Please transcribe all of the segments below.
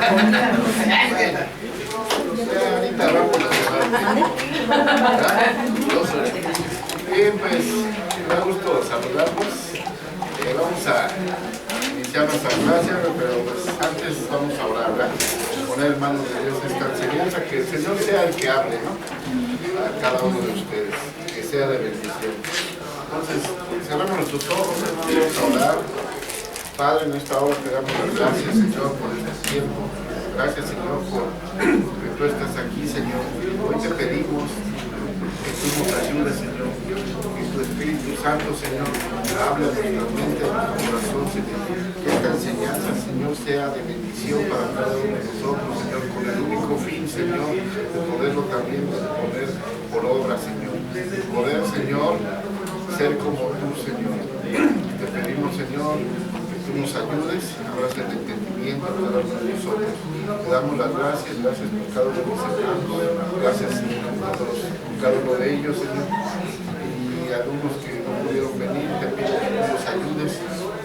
Ahorita vamos a bien, pues me da gusto saludarlos. Vamos a iniciar nuestra clase, pero pues antes vamos a orar, ¿verdad? Poner en manos de Dios esta enseñanza, que el Señor sea el que hable, ¿no? A cada uno de ustedes, que sea de bendición. Entonces, cerramos nuestros ojos, vamos a orar. Padre, en esta hora te damos las gracias, Señor, por este tiempo. Gracias, Señor, por que tú estás aquí, Señor. Hoy te pedimos que tú nos ayudes, Señor. Que tu Espíritu Santo, Señor, hable a nuestra mente, a nuestro corazón, Señor. Que esta enseñanza, Señor, sea de bendición para cada uno de nosotros, Señor, con el único fin, Señor, de poderlo también poner por obra, Señor. Poder, Señor, ser como tú, Señor. Te pedimos, Señor, tú nos ayudes, abras el entendimiento a cada uno de nosotros. Te damos las gracias por cada uno de mis hermanos, gracias por cada uno de ellos, Señor. Y algunos que no pudieron venir, te pido que tú los ayudes.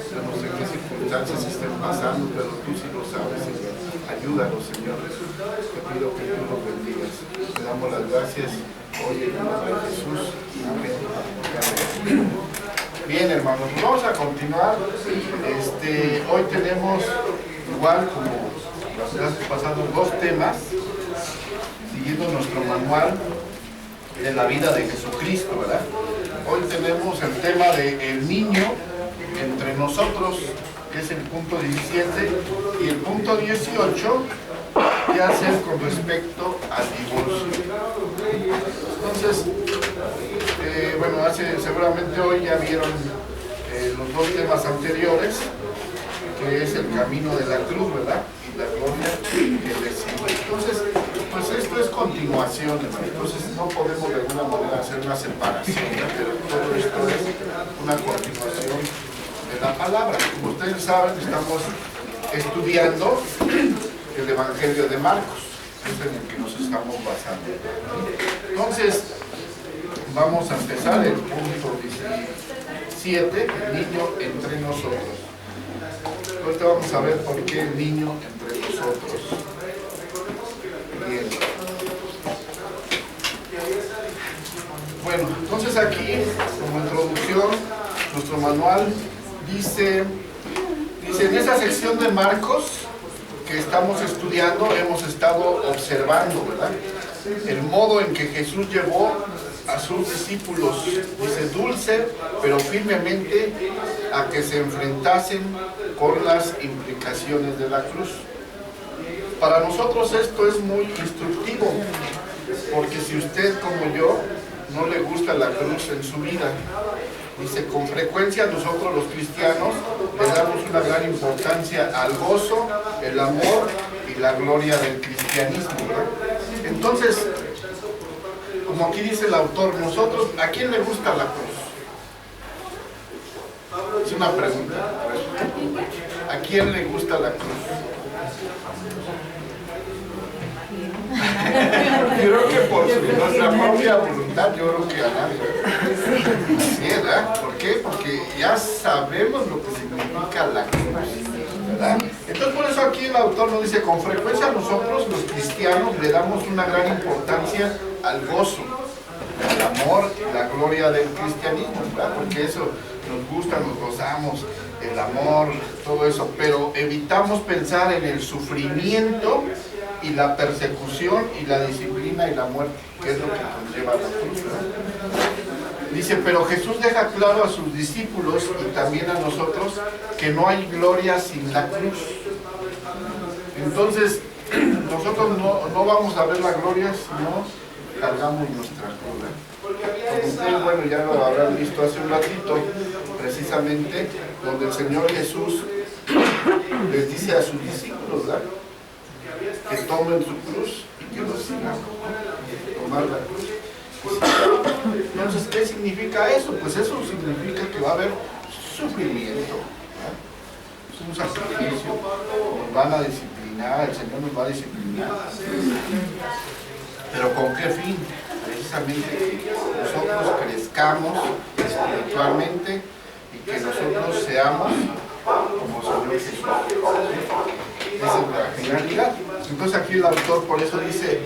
Yo no sé qué circunstancias estén pasando, pero tú sí lo sabes, Señor. Ayúdanos, Señor. Te pido que tú nos bendigas. Te damos las gracias hoy en el nombre de Jesús. Amén. Bien, hermanos, vamos a continuar. Hoy tenemos, igual como las veces pasadas, dos temas, siguiendo nuestro manual de la vida de Jesucristo, ¿verdad? Hoy tenemos el tema de el niño entre nosotros, que es el punto 17, y el punto 18, ¿qué hacer con respecto al divorcio? Entonces, bueno, seguramente hoy ya vieron los dos temas anteriores, que es el camino de la cruz, ¿verdad? Y la gloria que recibe. Entonces, pues esto es continuación, ¿verdad? Entonces no podemos de alguna manera hacer una separación, ¿verdad? Pero todo esto es una continuación de la palabra. Como ustedes saben, estamos estudiando el Evangelio de Marcos, es en el que nos estamos basando. Entonces, vamos a empezar el punto 17, el niño entre nosotros. Ahorita vamos a ver por qué el niño entre nosotros. Bien. Bueno, entonces aquí, como introducción, nuestro manual dice en esa sección de Marcos que estamos estudiando, hemos estado observando, ¿verdad? El modo en que Jesús llevó a sus discípulos, dice, dulce, pero firmemente, a que se enfrentasen con las implicaciones de la cruz. Para nosotros esto es muy instructivo, porque si usted como yo no le gusta la cruz en su vida, dice, con frecuencia nosotros los cristianos le damos una gran importancia al gozo, el amor y la gloria del cristianismo, ¿verdad? Entonces, como aquí dice el autor, nosotros, ¿a quién le gusta la cruz? Es una pregunta. ¿A quién le gusta la cruz? Yo creo que por nuestra propia voluntad, yo creo que a nadie. Sí, ¿verdad? ¿Por qué? Porque ya sabemos lo que significa la cruz, ¿verdad? Entonces por eso aquí el autor nos dice, con frecuencia nosotros los cristianos le damos una gran importancia al gozo, al amor y la gloria del cristianismo, ¿verdad? Porque eso nos gusta, nos gozamos, el amor, todo eso, pero evitamos pensar en el sufrimiento y la persecución y la disciplina y la muerte, que es lo que conlleva la cruz, ¿verdad? Dice, pero Jesús deja claro a sus discípulos y también a nosotros que no hay gloria sin la cruz. Entonces, nosotros no vamos a ver la gloria si no cargamos nuestra cruz. Como ustedes, bueno, ya lo habrán visto hace un ratito, precisamente, donde el Señor Jesús les dice a sus discípulos, ¿verdad?, que tomen su cruz y que lo sigan, tomar la cruz. Entonces, ¿qué significa eso? Pues eso significa que va a haber sufrimiento, ¿verdad? Es un sacrificio, nos van a disciplinar, el Señor nos va a disciplinar. ¿Pero con qué fin? Precisamente que nosotros crezcamos espiritualmente y que nosotros seamos como Señor Jesús. Esa es la finalidad. Entonces aquí el autor por eso dice,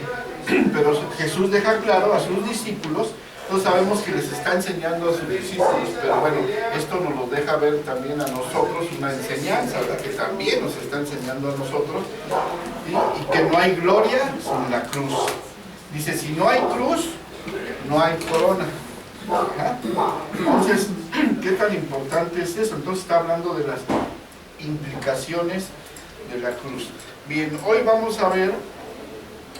pero Jesús deja claro a sus discípulos. Entonces sabemos que les está enseñando a sus discípulos, pero bueno, esto nos lo deja ver también a nosotros una enseñanza, ¿verdad? Que también nos está enseñando a nosotros, ¿sí? Y que no hay gloria sin la cruz. Dice, si no hay cruz, no hay corona. ¿Ajá? Entonces, ¿qué tan importante es eso? Entonces está hablando de las implicaciones de la cruz. Bien, hoy vamos a ver,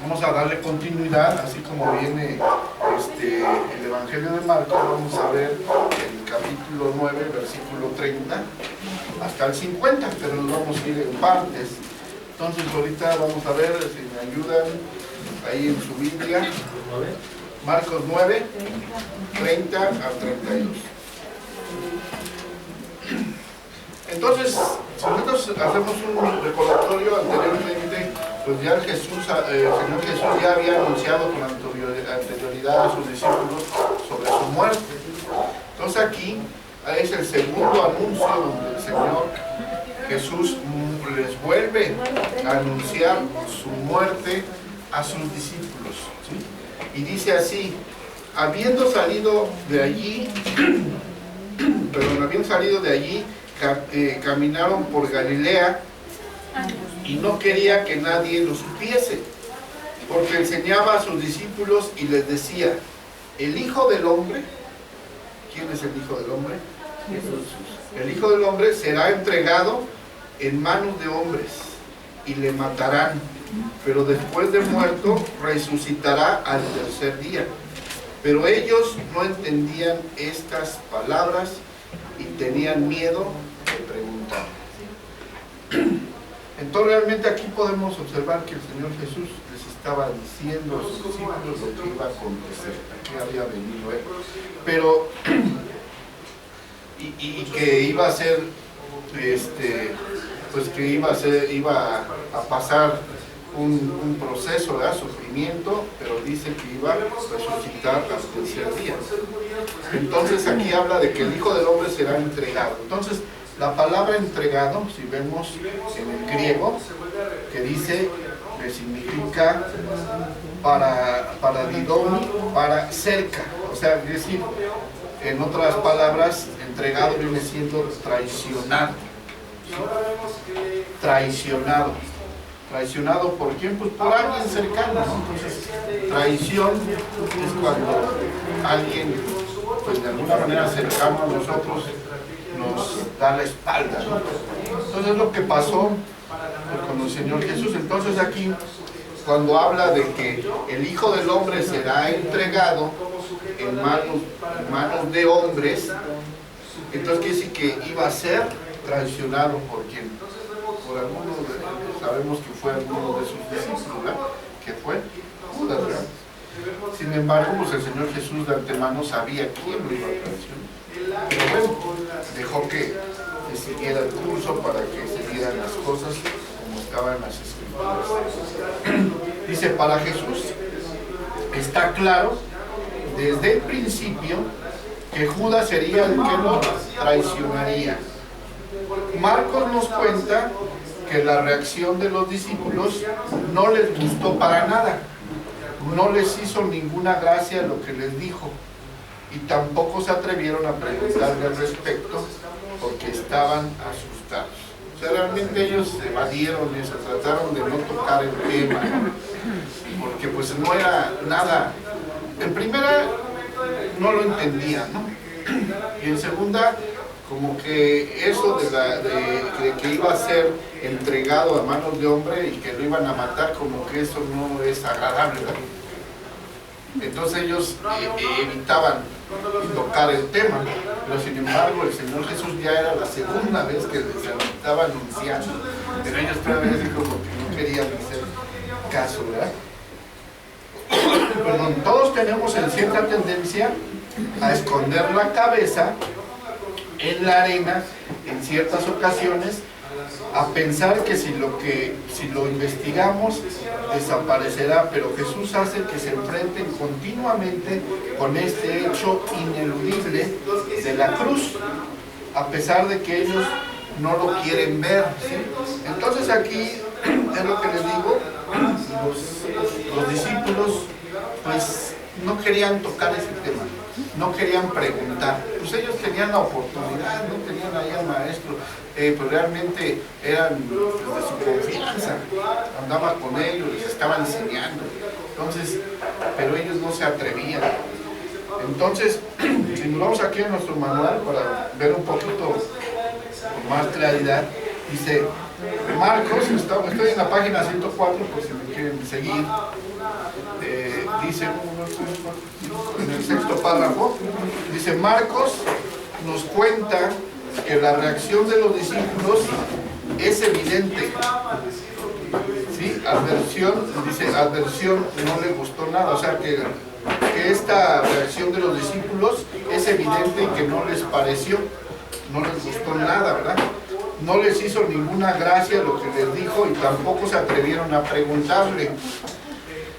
vamos a darle continuidad, así como viene el Evangelio de Marcos. Vamos a ver el capítulo 9, versículo 30 hasta el 50, pero nos vamos a ir en partes. Entonces ahorita vamos a ver, si me ayudan ahí en su Biblia, Marcos 9, 30 al 32. Entonces, si nosotros hacemos un recordatorio anteriormente, pues ya el Señor Jesús ya había anunciado con anterioridad a sus discípulos sobre su muerte. Entonces aquí es el segundo anuncio donde el Señor Jesús les vuelve a anunciar su muerte a sus discípulos, ¿sí? Y dice así, habiendo salido de allí, caminaron por Galilea y no quería que nadie lo supiese, porque enseñaba a sus discípulos y les decía, el Hijo del Hombre, ¿quién es el Hijo del Hombre? Jesús. El Hijo del Hombre será entregado en manos de hombres y le matarán, pero después de muerto resucitará al tercer día. Pero ellos no entendían estas palabras y tenían miedo de preguntar. Entonces realmente aquí podemos observar que el Señor Jesús les estaba diciendo a sus discípulos lo que iba a acontecer, a qué había venido él, pero y que iba a ser pues que iba a pasar un proceso de sufrimiento, pero dice que iba a resucitar al tercer día. Entonces aquí habla de que el Hijo del Hombre será entregado. Entonces la palabra entregado, si vemos en el griego, que dice, que significa para didomi, para cerca, o sea, es decir, en otras palabras, entregado viene siendo traicionado. ¿Traicionado por quién? Pues por alguien cercano, ¿no? Entonces, traición es cuando alguien, pues de alguna manera cercano a nosotros, nos da la espalda, ¿no? Entonces es lo que pasó con el Señor Jesús. Entonces aquí, cuando habla de que el Hijo del Hombre será entregado en manos de hombres, entonces quiere decir que iba a ser traicionado por quién. Por algunos, sabemos que fue alguno de sus discípulos, ¿verdad? Que fue Judas, ¿verdad? Sin embargo, pues el Señor Jesús de antemano sabía quién lo iba a traicionar. Pero bueno, dejó que siguiera el curso para que se dieran las cosas como estaban las Escrituras. Dice, para Jesús está claro desde el principio que Judas sería el que lo traicionaría. Marcos nos cuenta que la reacción de los discípulos no les gustó para nada, no les hizo ninguna gracia lo que les dijo y tampoco se atrevieron a preguntarle al respecto porque estaban asustados. O sea, realmente ellos evadieron eso, trataron de no tocar el tema, porque pues no era nada. En primera, no lo entendían, ¿no? Y en segunda, como que eso de que iba a ser entregado a manos de hombre y que lo iban a matar, como que eso no es agradable, ¿verdad? Entonces ellos evitaban tocar el tema, pero sin embargo el Señor Jesús ya era la segunda vez que se lo estaba anunciando, pero ellos todavía como que no querían hacer caso, ¿verdad? Perdón, todos tenemos en cierta tendencia a esconder la cabeza en la arena en ciertas ocasiones, a pensar que si lo investigamos desaparecerá, pero Jesús hace que se enfrenten continuamente con este hecho ineludible de la cruz, a pesar de que ellos no lo quieren ver, ¿sí? Entonces aquí es lo que les digo, los discípulos pues no querían tocar ese tema, no querían preguntar, pues ellos tenían la oportunidad, no tenían ahí al maestro, pues realmente eran pues, de su confianza, andaba con ellos, les estaba enseñando, entonces, pero ellos no se atrevían. Entonces, si nos vamos aquí a nuestro manual para ver un poquito con más claridad, dice Marcos, estoy en la página 104 por si me quieren seguir, dice en el sexto párrafo, dice Marcos nos cuenta que la reacción de los discípulos es evidente, ¿sí? Adversión no le gustó nada, o sea que esta reacción de los discípulos es evidente y que no les pareció, no les gustó nada, ¿verdad? No les hizo ninguna gracia lo que les dijo y tampoco se atrevieron a preguntarle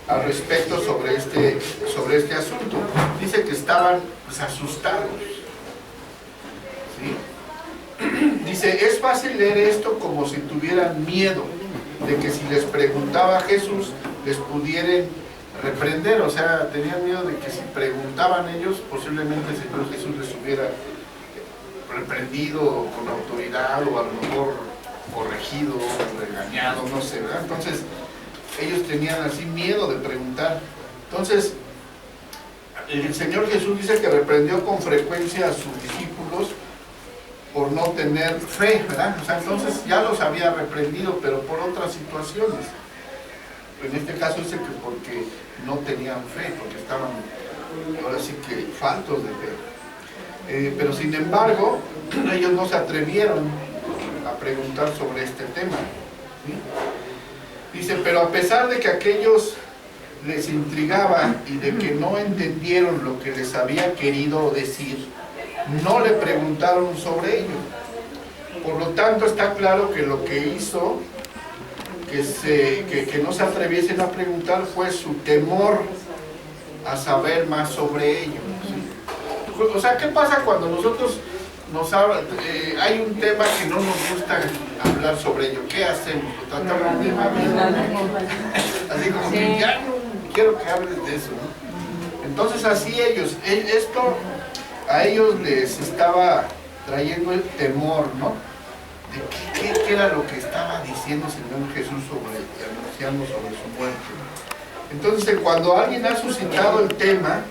al respecto sobre este asunto. Dice que estaban pues, asustados, ¿sí? Dice, es fácil leer esto como si tuvieran miedo de que si les preguntaba a Jesús les pudieran reprender, o sea, tenían miedo de que si preguntaban ellos, posiblemente el Señor Jesús les hubiera reprendido con autoridad o a lo mejor corregido, regañado, no sé, ¿verdad? Entonces, ellos tenían así miedo de preguntar. Entonces, el Señor Jesús dice que reprendió con frecuencia a sus discípulos por no tener fe, ¿verdad? O sea, entonces ya los había reprendido, pero por otras situaciones. En este caso dice que porque no tenían fe, porque estaban ahora sí que faltos de fe. Pero sin embargo, ellos no se atrevieron a preguntar sobre este tema, ¿sí? Dice, pero a pesar de que aquellos les intrigaba y de que no entendieron lo que les había querido decir, no le preguntaron sobre ello. Por lo tanto, está claro que lo que hizo que no se atreviesen a preguntar fue su temor a saber más sobre ello, ¿sí? O sea, ¿qué pasa cuando nosotros hay un tema que no nos gusta hablar sobre ello? ¿Qué hacemos? Lo tratamos de así como que ya no quiero que hables de eso, ¿no? Entonces así esto a ellos les estaba trayendo el temor, ¿no? De qué era lo que estaba diciendo el Señor Jesús anunciando sobre su muerte. Entonces, cuando alguien ha suscitado el tema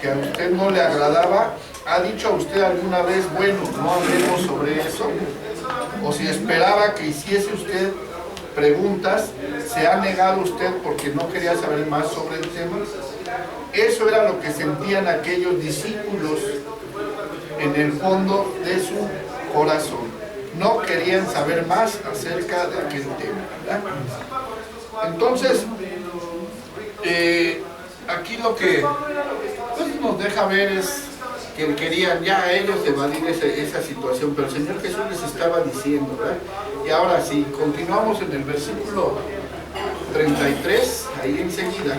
que a usted no le agradaba, ¿ha dicho a usted alguna vez, bueno, no hablemos sobre eso? O si esperaba que hiciese usted preguntas, ¿se ha negado usted porque no quería saber más sobre el tema? Eso era lo que sentían aquellos discípulos en el fondo de su corazón. No querían saber más acerca de aquel tema, ¿verdad? Entonces, aquí lo que pues, nos deja ver es que querían ya ellos evadir esa situación, pero el Señor Jesús les estaba diciendo, ¿verdad? Y ahora sí, continuamos en el versículo 33, ahí enseguida,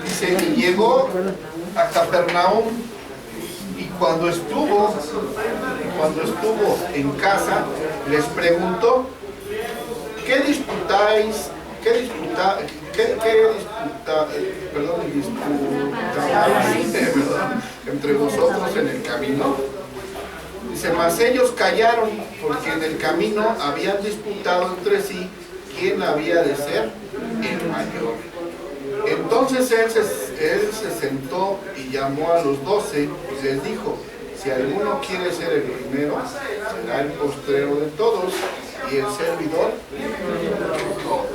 dice, y llegó a Capernaum, y cuando estuvo en casa, les preguntó, ¿qué disputáis entre vosotros en el camino? Dice, mas ellos callaron, porque en el camino habían disputado entre sí quién había de ser el mayor. Entonces él se sentó y llamó a los 12 y les dijo, si alguno quiere ser el primero, será el postrero de todos y el servidor de todos.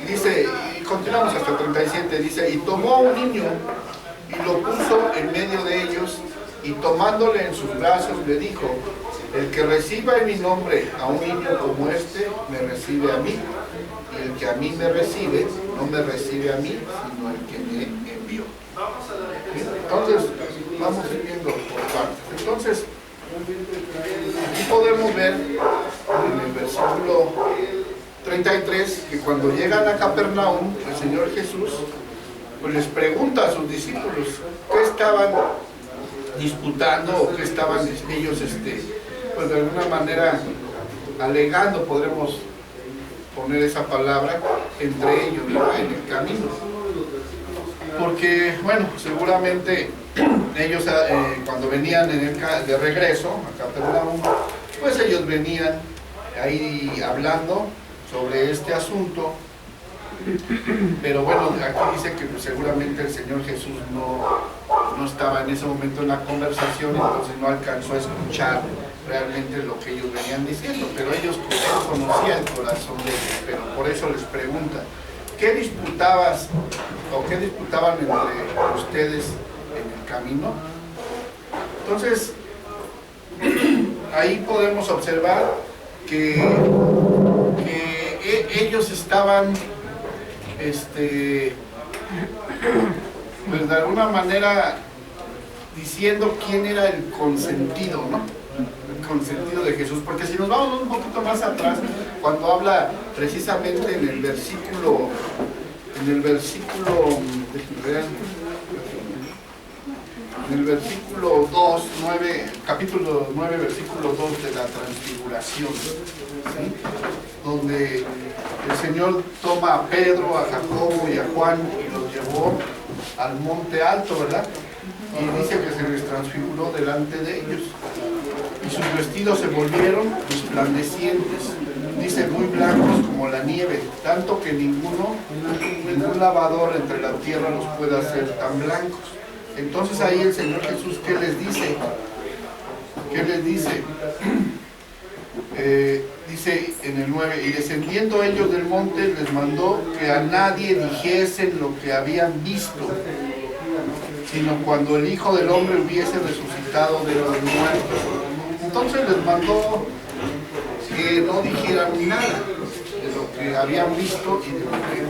Dice, y continuamos hasta el 37, dice, y tomó a un niño y lo puso en medio de ellos, y tomándole en sus brazos le dijo, el que reciba en mi nombre a un niño como este, me recibe a mí, y el que a mí me recibe, no me recibe a mí, sino el que me envió. Entonces, vamos viendo por partes. Entonces, aquí podemos ver en el versículo 33 que cuando llegan a Capernaum, el Señor Jesús pues les pregunta a sus discípulos qué estaban disputando o qué estaban ellos pues de alguna manera alegando, podremos poner esa palabra, entre ellos, ¿no? En el camino. Porque, bueno, seguramente ellos cuando venían de regreso a Capernaum, pues ellos venían ahí hablando sobre este asunto. Pero bueno, aquí dice que pues, seguramente el Señor Jesús no estaba en ese momento en la conversación, entonces no alcanzó a escuchar realmente lo que ellos venían diciendo, pero ellos conocían el corazón de ellos, pero por eso les pregunta, ¿qué disputabas o qué disputaban entre ustedes en el camino? Entonces, ahí podemos observar que ellos estaban pues de alguna manera diciendo quién era el consentido, ¿no? El consentido de Jesús, porque si nos vamos un poquito más atrás, cuando habla precisamente en el versículo, en el versículo 2, capítulo 9, versículo 2 de la transfiguración, ¿sí? Donde el Señor toma a Pedro, a Jacobo y a Juan y los llevó al monte alto, ¿verdad? Y dice que se les transfiguró delante de ellos. Y sus vestidos se volvieron resplandecientes, dice, muy blancos como la nieve, tanto que ningún lavador entre la tierra los puede hacer tan blancos. Entonces ahí el Señor Jesús, ¿qué les dice? ¿Qué les dice? Dice en el 9, y descendiendo ellos del monte les mandó que a nadie dijesen lo que habían visto, sino cuando el Hijo del Hombre hubiese resucitado de los muertos. Entonces les mandó que no dijeran nada de lo que habían visto y de lo que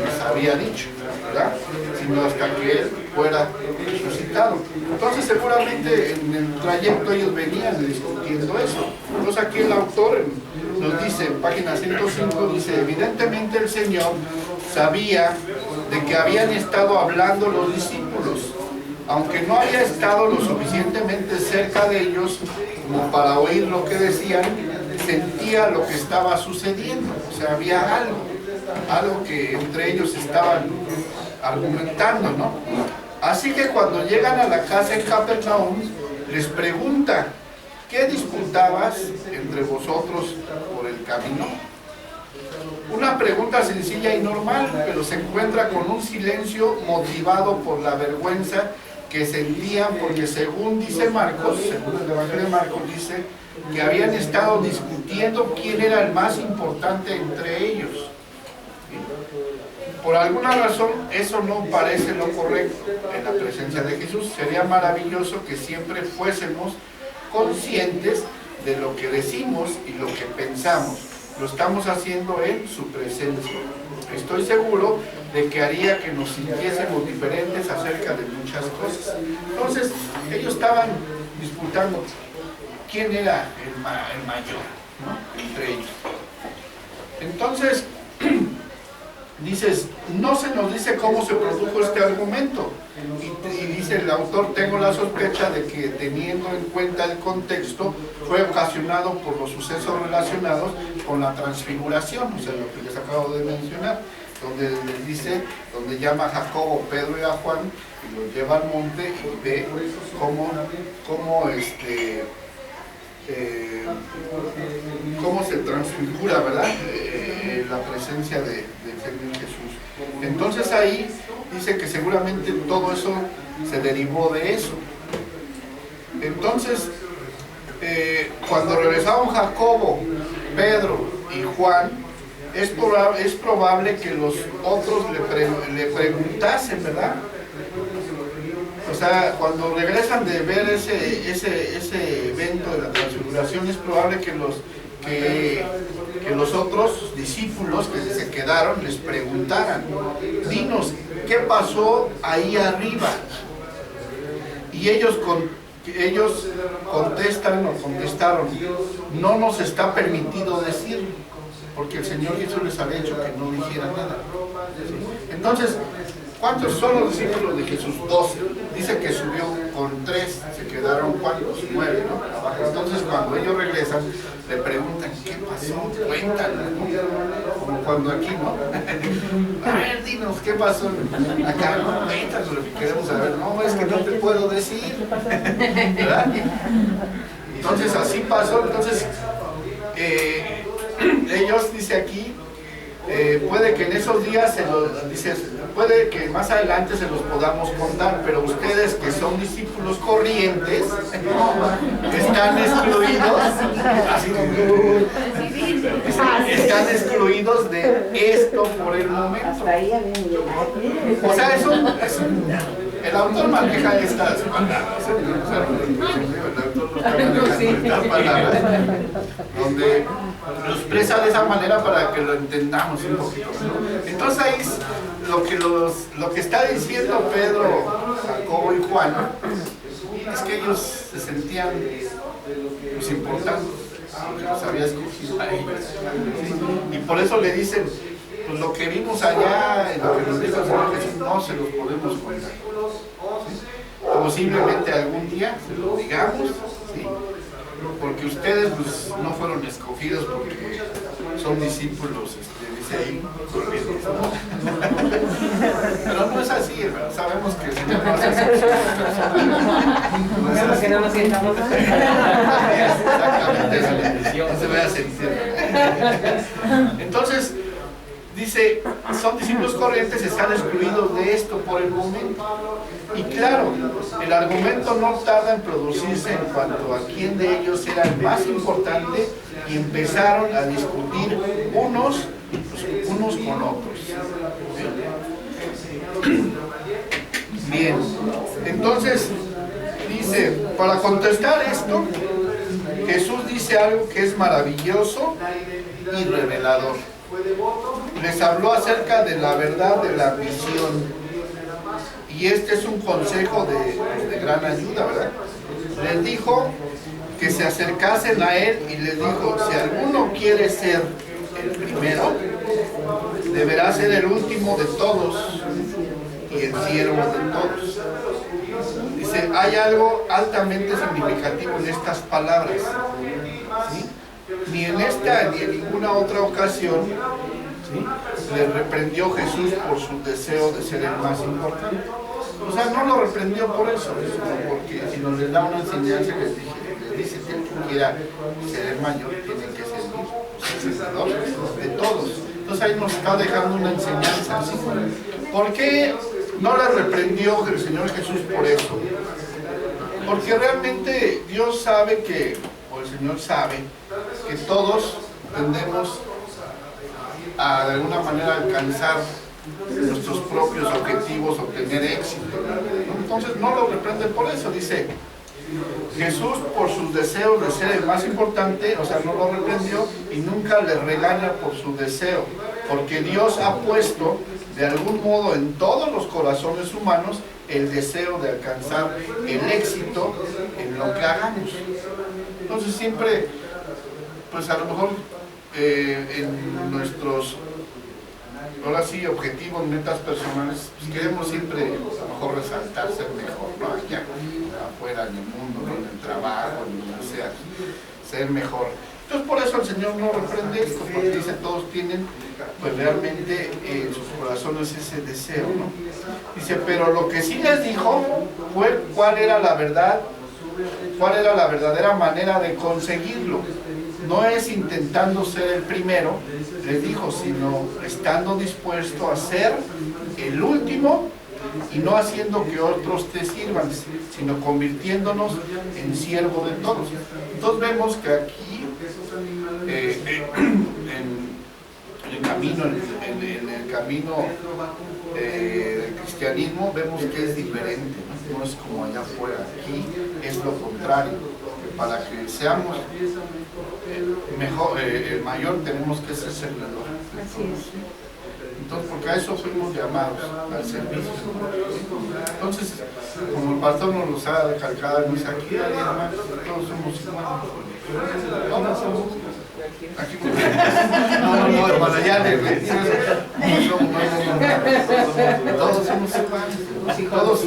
les había dicho, ¿verdad? Sino hasta que Él fuera resucitado. Entonces seguramente en el trayecto ellos venían discutiendo eso. Entonces aquí el autor nos dice, en página 105, dice, evidentemente el Señor sabía de que habían estado hablando los discípulos, aunque no había estado lo suficientemente cerca de ellos como para oír lo que decían, sentía lo que estaba sucediendo. O sea, había algo que entre ellos estaban argumentando, ¿no? Así que cuando llegan a la casa en Capernaum, les pregunta, ¿qué disputabas entre vosotros por el camino? Una pregunta sencilla y normal, pero se encuentra con un silencio motivado por la vergüenza que sentían, porque según dice Marcos, según el Evangelio de Marcos, dice que habían estado discutiendo quién era el más importante entre ellos. Por alguna razón, eso no parece lo correcto en la presencia de Jesús. Sería maravilloso que siempre fuésemos conscientes de lo que decimos y lo que pensamos. Lo estamos haciendo en su presencia. Estoy seguro de que haría que nos sintiésemos diferentes acerca de muchas cosas. Entonces, ellos estaban disputando quién era el mayor, ¿no? Entre ellos. Entonces, no se nos dice cómo se produjo este argumento. Y dice el autor, tengo la sospecha de que, teniendo en cuenta el contexto, fue ocasionado por los sucesos relacionados con la transfiguración, o sea, lo que les acabo de mencionar, donde les dice, donde llama a Jacobo, Pedro y a Juan, y los lleva al monte y ve cómo se transfigura, ¿verdad? La presencia del Señor Jesús. Entonces ahí dice que seguramente todo eso se derivó de eso. Entonces, cuando regresaron Jacobo, Pedro y Juan, es probable que los otros le preguntasen, ¿verdad? O sea, cuando regresan de ver ese evento de la transfiguración, es probable que los otros discípulos que se quedaron les preguntaran, dinos, ¿qué pasó ahí arriba? Y ellos contestaron, no nos está permitido decir, porque el Señor Jesús les había dicho que no dijera nada. Entonces, ¿Cuántos son los discípulos de Jesús? 12. Dice que subió con 3, se quedaron ¿cuántos? 9, ¿no? Abajo. Entonces cuando ellos regresan, le preguntan, ¿qué pasó? Cuéntanos, ¿no? Como cuando aquí, ¿no? A ver, dinos, ¿qué pasó? Acá, no, cuéntanos lo que queremos saber. No, es que no te puedo decir. ¿Verdad? Entonces así pasó. Entonces, ellos, dice aquí, puede que en esos días puede que más adelante se los podamos contar, pero ustedes que son discípulos corrientes están excluidos, están excluidos de esto por el momento. O sea, el autor maneja estas palabras, estas palabras, donde lo expresa de esa manera para que lo entendamos un poquito, ¿no? Entonces ahí lo que está diciendo Pedro, Jacobo y Juan es que ellos se sentían pues, importantes, porque los había escogido a ellos, ¿sí? Y por eso le dicen, pues lo que vimos allá, lo que nos dijo el Señor Jesús, no se los podemos contar, ¿sí? Posiblemente algún día se lo digamos, ¿sí? Porque ustedes pues, no fueron escogidos porque son discípulos, dice ahí, corrientes, ¿no? Pero no es así, hermano. Sabemos que el Señor no hace excepciones. Sabemos que no nos sientamos. Exactamente, no se vaya a sentir. Entonces, dice, son discípulos corrientes, están excluidos de esto por el momento. Y claro, el argumento no tarda en producirse en cuanto a quién de ellos era el más importante y empezaron a discutir unos con otros. Bien, entonces dice, para contestar esto, Jesús dice algo que es maravilloso y revelador. Les habló acerca de la verdad de la misión. Y este es un consejo de gran ayuda, ¿verdad? Les dijo que se acercasen a Él y les dijo, si alguno quiere ser el primero, deberá ser el último de todos y el siervo de todos. Dice, hay algo altamente significativo en estas palabras, ¿sí? Ni en esta ni en ninguna otra ocasión, ¿sí?, le reprendió Jesús por su deseo de ser el más importante. O sea, no lo reprendió por eso, sino porque si nos les da una enseñanza, les dice que el que quiera ser el mayor tiene que servir de todos. Entonces ahí nos está dejando una enseñanza, ¿sí? ¿Por qué no la reprendió el Señor Jesús por eso? Porque realmente Dios sabe que, o el Señor sabe, que todos tendemos a de alguna manera alcanzar nuestros propios objetivos, obtener éxito. Entonces no lo reprende por eso, dice Jesús por sus deseos de ser el más importante, o sea, no lo reprendió y nunca le regaña por su deseo, porque Dios ha puesto de algún modo en todos los corazones humanos el deseo de alcanzar el éxito en lo que hagamos. Entonces siempre, pues a lo mejor en nuestros, ahora sí, objetivos, metas personales, pues queremos siempre a lo mejor resaltar, ser mejor, ¿no? Allá afuera, en el mundo, ¿no?, en el trabajo, en donde sea, ser mejor. Entonces por eso el Señor no reprende esto, porque dice, todos tienen pues realmente en sus corazones ese deseo, ¿no? Dice, pero lo que sí les dijo fue cuál era la verdad, cuál era la verdadera manera de conseguirlo. No es intentando ser el primero, les dijo, sino estando dispuesto a ser el último y no haciendo que otros te sirvan, sino convirtiéndonos en siervo de todos. Entonces vemos que aquí, en el camino del cristianismo, vemos que es diferente, no es como allá afuera. Aquí es lo contrario, que para que seamos mejor, el mayor, tenemos que ser servidor de todos. Entonces, porque a eso fuimos llamados, al servicio. Entonces, como el pastor nos los ha recalcado, nos dice, aquí hay hermanos, todos somos iguales. Todos somos iguales. Aquí no, hermana, ya le todos somos hermanos, todos,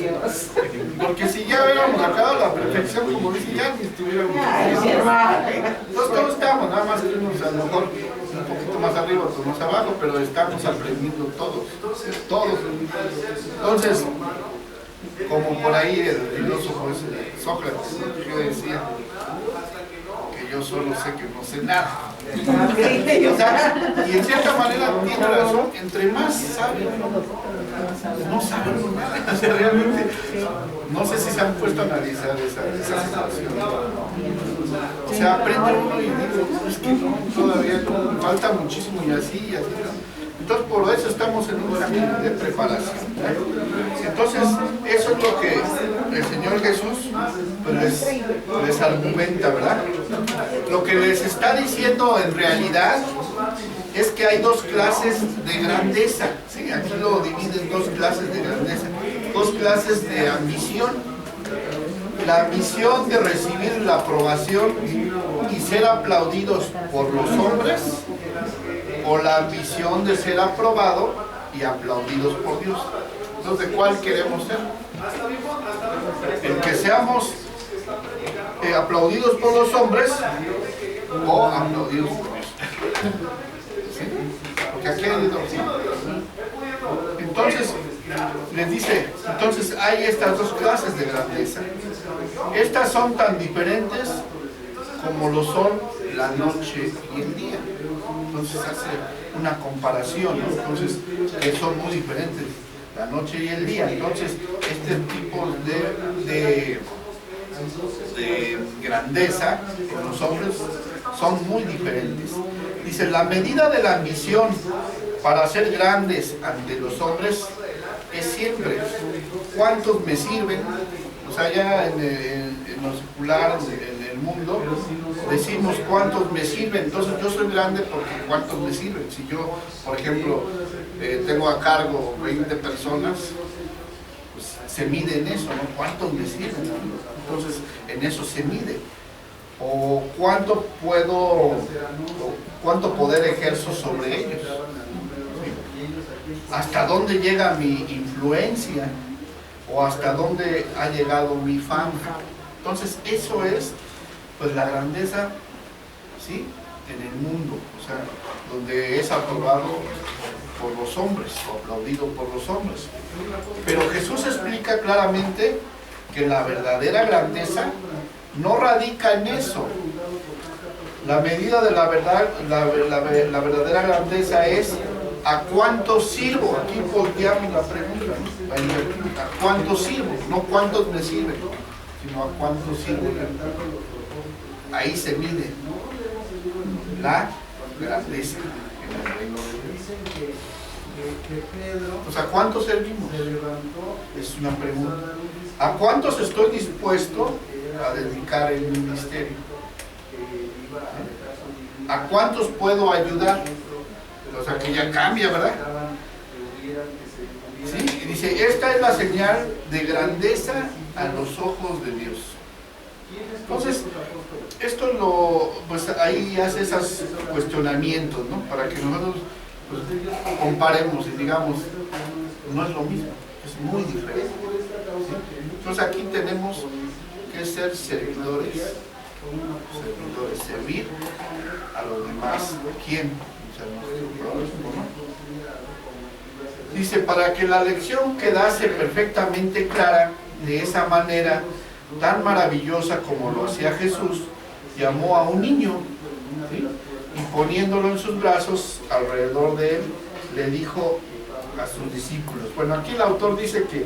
porque si ya hubiéramos acabado la perfección, como dice, ya ni estuviéramos. Todos estamos, nada más que unos a lo mejor un poquito más arriba, otros más abajo, pero estamos aprendiendo todos. Entonces, como por ahí el filósofo Sócrates, yo decía que yo solo sé que no sé nada. O sea, y en cierta manera tiene razón, entre más sabe uno, no sabe uno nada. O sea, realmente, no sé si se han puesto a analizar esa situación. O sea, aprende uno y dice, es que no, todavía no, falta muchísimo y así, y así. Entonces, por eso estamos en un camino de preparación. Entonces, eso es lo que el Señor Jesús pues, les argumenta, ¿verdad? Lo que les está diciendo en realidad es que hay dos clases de grandeza. ¿Sí? Aquí lo dividen dos clases de grandeza. Dos clases de ambición. La ambición de recibir la aprobación y ser aplaudidos por los hombres, o la ambición de ser aprobado y aplaudidos por Dios. Entonces, ¿de cuál queremos ser? El que seamos aplaudidos por los hombres o aplaudidos por Dios. ¿Sí? Porque aquí hay dos. Entonces, les dice, entonces hay estas dos clases de grandeza. Estas son tan diferentes como lo son la noche y el día. Entonces hace una comparación, ¿no? Entonces, que son muy diferentes, la noche y el día. Entonces, este tipo de grandeza en los hombres son muy diferentes. Dice, la medida de la ambición para ser grandes ante los hombres es siempre cuántos me sirven. O sea, ya en lo secular, en el mundo, decimos cuántos me sirven. Entonces yo soy grande porque cuántos me sirven. Si yo, por ejemplo, tengo a cargo 20 personas, pues se mide en eso, ¿no? ¿Cuántos me sirven? Entonces en eso se mide. O cuánto poder ejerzo sobre ellos. ¿Hasta dónde llega mi influencia? O hasta dónde ha llegado mi fama. Entonces eso es pues la grandeza, ¿sí? En el mundo, o sea, donde es aprobado por los hombres o aplaudido por los hombres. Pero Jesús explica claramente que la verdadera grandeza no radica en eso. La medida de la verdad, la verdadera grandeza es ¿a cuánto sirvo? Aquí volteamos la pregunta, ¿no? ¿A cuánto sirvo? No cuántos me sirven, sino a cuánto sirvo. Ahí se mide la grandeza en el reino de Dios. O sea, ¿cuántos servimos? Es una pregunta. ¿A cuántos estoy dispuesto a dedicar el ministerio? ¿A cuántos puedo ayudar? O sea, que ya cambia, ¿verdad? ¿Sí? Y dice, esta es la señal de grandeza a los ojos de Dios. Entonces, esto pues ahí hace esos cuestionamientos, ¿no? Para que nosotros pues, comparemos y digamos, no es lo mismo, es muy diferente. ¿Sí? Entonces aquí tenemos que ser servidores, servir a los demás. ¿Quién? Dice, para que la lección quedase perfectamente clara, de esa manera tan maravillosa como lo hacía Jesús, llamó a un niño, ¿sí? Y poniéndolo en sus brazos alrededor de él, le dijo a sus discípulos. Bueno, aquí el autor dice que